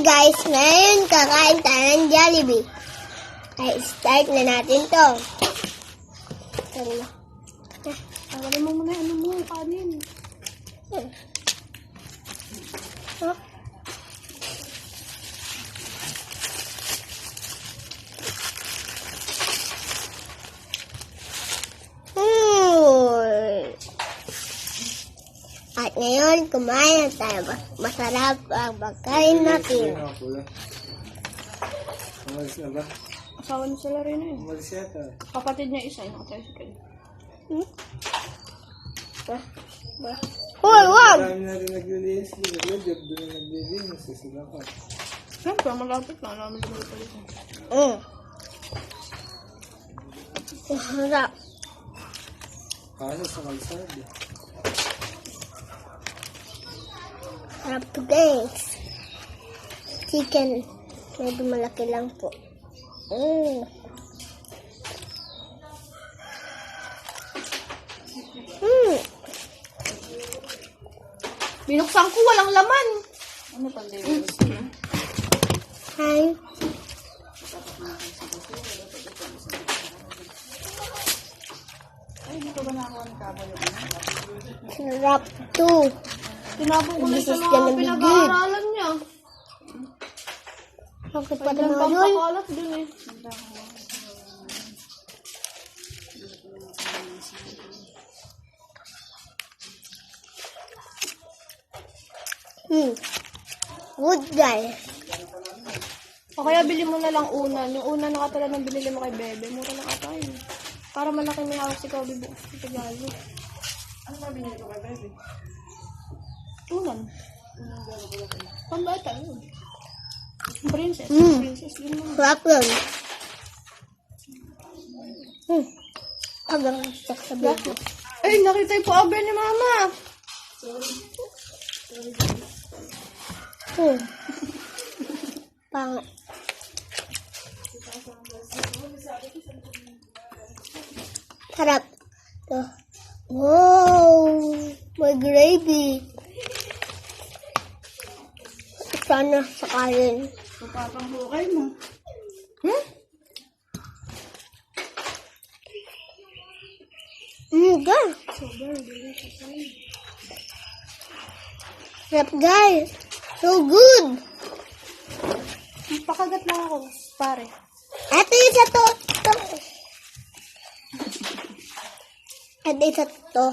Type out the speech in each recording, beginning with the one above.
guys, ngayon kakain tayo ng Jollibee. Ay, start na natin to. Sorry na. Tawarin mo muna ano mo, kanin. Huh? At ngayon, kumain na tayo. Masarap ang pagkain natin. Umalis na ba? Asawa niya sila rin eh. Umalis yata. Kapatid niya isa, yung tricycle. Hoy, wag! Marami na rin naglilinis. Nag-job doon na naglilinis. Sila pa. Siyempre, malapit na. Alam mo naman pala ito. Masarap. Kaso sa kalsada. Sarap to guys. Chicken. Medyo malaki lang po. Binuksan ko, walang laman. Ano pa din? Hi. Ay, dito ba nakakuha ng kabo yung ano? Sarap to. Tinapon ko na This sa is mga gonna be pinag-aaralan niya. Bakit pa Pwede naman pang yun? pakalat dun eh. Good guys. O kaya bili mo na lang unan. Yung unan na katulad ng binili mo kay Bebe. Mura lang ata yun. Para malaki may hawak si Kobe bukas sa Tagalog. Ano na binili ko kay Bebe? Unan. Pambata yun. Princess. Princess din mo. Sarap yun. Hanggang stuck sa bago. Ay, nakita yung paabe ni Mama. Pangit. Sarap. Ito. Wow! May gravy. Sana sa kain. Papapahukay mo. Ga. Sarap guys. So good. Pakagat lang ako, pare. Ito yung sa to. Ito yung sa to.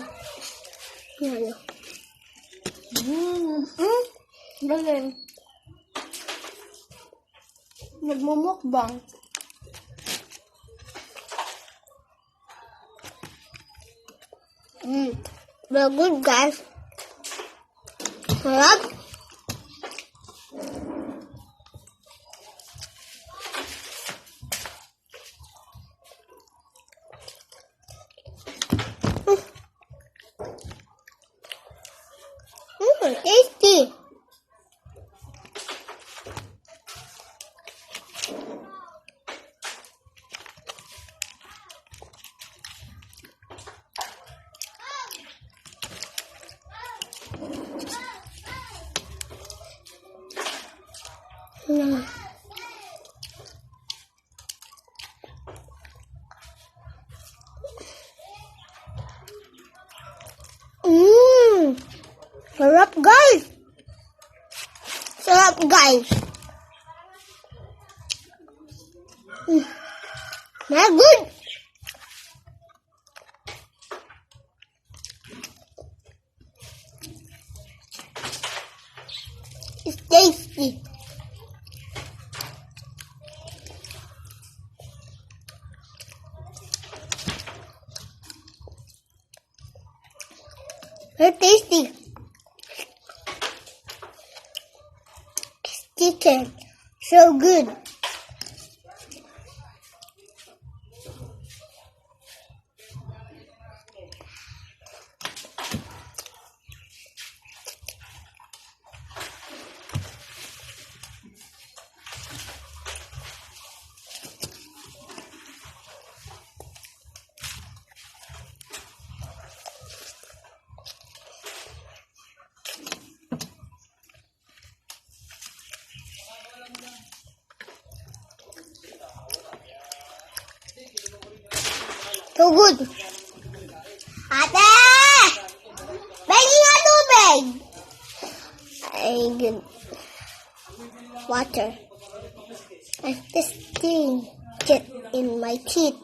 Ano? Galing. Nagmumukbang. Very good guys. Sarap. Tasty. Sarap guys. Sarap guys. Very good. It's tasty. Very tasty. Chicken. So good. So good. Ate! Bagay nga tubig! Ay, good. Water. I'm testing it in my teeth.